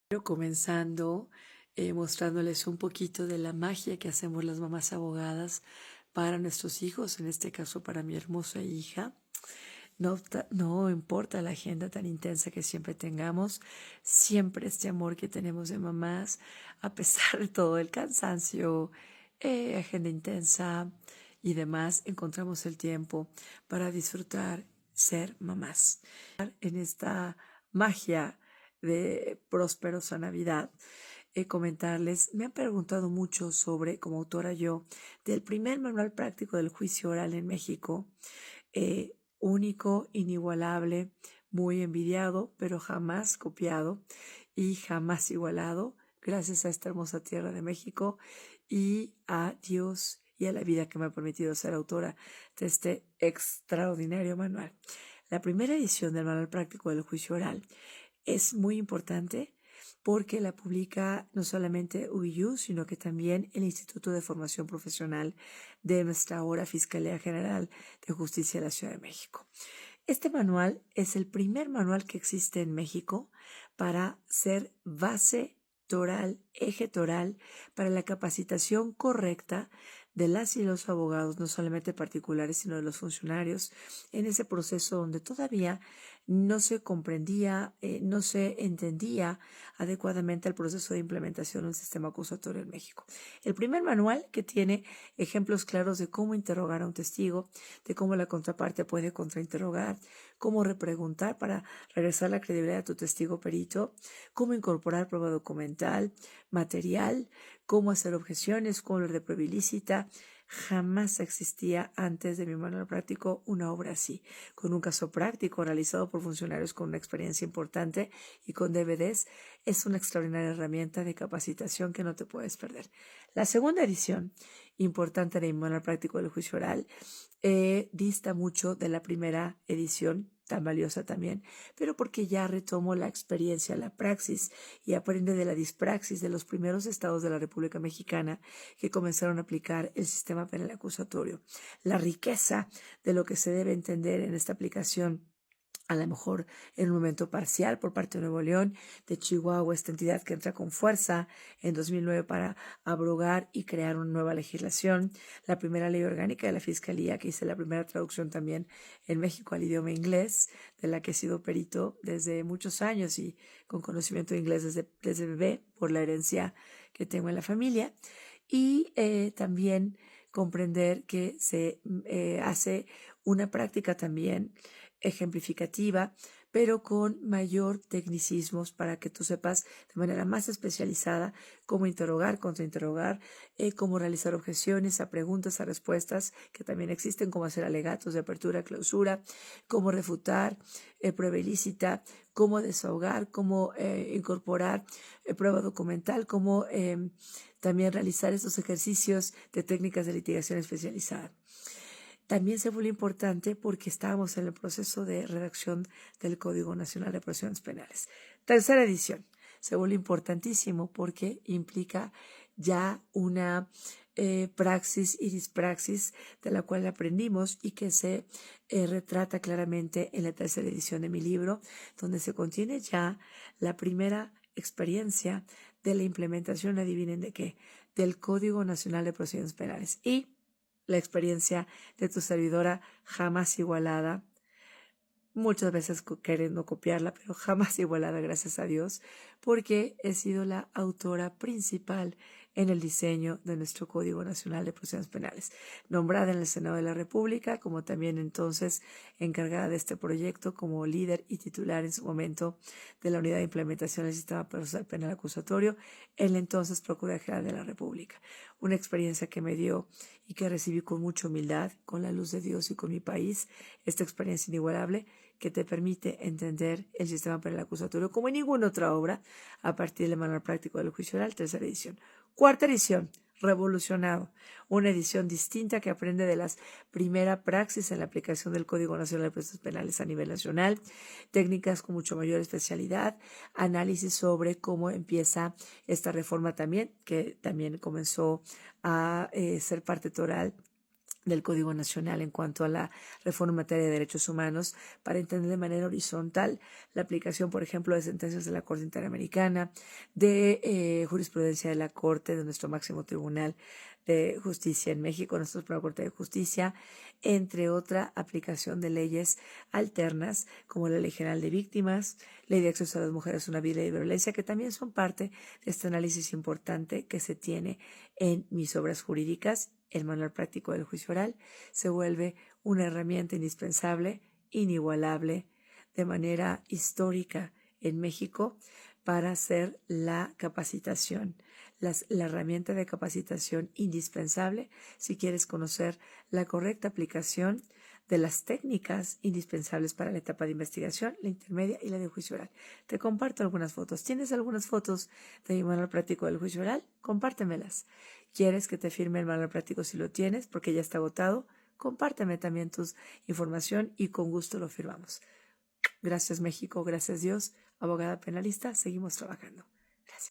Pero comenzando mostrándoles un poquito de la magia que hacemos las mamás abogadas para nuestros hijos, en este caso para mi hermosa hija. No importa la agenda tan intensa que siempre tengamos, siempre este amor que tenemos de mamás, a pesar de todo el cansancio, agenda intensa y demás, encontramos el tiempo para disfrutar ser mamás. En esta magia de prósperos a Navidad, comentarles, me han preguntado mucho sobre, como autora yo, del primer manual práctico del juicio oral en México, único, inigualable, muy envidiado, pero jamás copiado y jamás igualado, gracias a esta hermosa tierra de México y a Dios y a la vida que me ha permitido ser autora de este extraordinario manual. La primera edición del manual práctico del juicio oral es muy importante porque la publica no solamente UBIU, sino que también el Instituto de Formación Profesional de nuestra ahora Fiscalía General de Justicia de la Ciudad de México. Este manual es el primer manual que existe en México para ser base toral, eje toral, para la capacitación correcta de las y los abogados, no solamente particulares, sino de los funcionarios, en ese proceso donde todavía no se comprendía, no se entendía adecuadamente el proceso de implementación de un sistema acusatorio en México. El primer manual que tiene ejemplos claros de cómo interrogar a un testigo, de cómo la contraparte puede contrainterrogar, cómo repreguntar para regresar la credibilidad a tu testigo perito, cómo incorporar prueba documental, material, cómo hacer objeciones, cómo hablar de prueba ilícita. Jamás existía antes de mi manual práctico una obra así, con un caso práctico realizado por funcionarios con una experiencia importante y con DVDs. Es una extraordinaria herramienta de capacitación que no te puedes perder. La segunda edición importante de mi manual práctico del juicio oral dista mucho de la primera edición, tan valiosa también, pero porque ya retomo la experiencia, la praxis y aprende de la dispraxis de los primeros estados de la República Mexicana que comenzaron a aplicar el sistema penal acusatorio. La riqueza de lo que se debe entender en esta aplicación, a lo mejor en un momento parcial por parte de Nuevo León, de Chihuahua, esta entidad que entra con fuerza en 2009 para abrogar y crear una nueva legislación, la primera ley orgánica de la Fiscalía, que hice la primera traducción también en México al idioma inglés, de la que he sido perito desde muchos años y con conocimiento de inglés desde bebé por la herencia que tengo en la familia, y también comprender que se hace una práctica también ejemplificativa, pero con mayor tecnicismos para que tú sepas de manera más especializada cómo interrogar, contrainterrogar, cómo realizar objeciones a preguntas, a respuestas que también existen, cómo hacer alegatos de apertura, clausura, cómo refutar prueba ilícita, cómo desahogar, cómo incorporar prueba documental, cómo también realizar estos ejercicios de técnicas de litigación especializada. También se vuelve importante porque estábamos en el proceso de redacción del Código Nacional de Procedimientos Penales. Tercera edición. Se vuelve importantísimo porque implica ya una praxis y dispraxis de la cual aprendimos y que se retrata claramente en la tercera edición de mi libro, donde se contiene ya la primera experiencia de la implementación, adivinen de qué, del Código Nacional de Procedimientos Penales. Y la experiencia de tu servidora jamás igualada, muchas veces queriendo copiarla, pero jamás igualada, gracias a Dios, porque he sido la autora principal en el diseño de nuestro Código Nacional de Procedimientos Penales, nombrada en el Senado de la República, como también entonces encargada de este proyecto como líder y titular en su momento de la Unidad de Implementación del Sistema Procesal Penal Acusatorio en la entonces Procuraduría General de la República. Una experiencia que me dio y que recibí con mucha humildad, con la luz de Dios y con mi país, esta experiencia inigualable que te permite entender el sistema penal acusatorio como en ninguna otra obra a partir del manual práctico del juicio oral, tercera edición. Cuarta edición, revolucionado, una edición distinta que aprende de las primera praxis en la aplicación del Código Nacional de Procedimientos Penales a nivel nacional, técnicas con mucho mayor especialidad, análisis sobre cómo empieza esta reforma también, que también comenzó a ser parte toral del Código Nacional en cuanto a la reforma en materia de derechos humanos para entender de manera horizontal la aplicación, por ejemplo, de sentencias de la Corte Interamericana, de jurisprudencia de la Corte, de nuestro máximo tribunal de justicia en México, nuestra Suprema Corte de Justicia, entre otra aplicación de leyes alternas como la Ley General de Víctimas, Ley de Acceso a las Mujeres a una Vida libre de violencia, que también son parte de este análisis importante que se tiene en mis obras jurídicas. El manual práctico del juicio oral se vuelve una herramienta indispensable, inigualable, de manera histórica en México para hacer la capacitación, la herramienta de capacitación indispensable si quieres conocer la correcta aplicación de las técnicas indispensables para la etapa de investigación, la intermedia y la de juicio oral. Te comparto algunas fotos. ¿Tienes algunas fotos de mi manual práctico del juicio oral? Compártemelas. ¿Quieres que te firme el manual práctico si lo tienes? Porque ya está agotado. Compárteme también tu información y con gusto lo firmamos. Gracias México, gracias Dios. Abogada penalista, seguimos trabajando.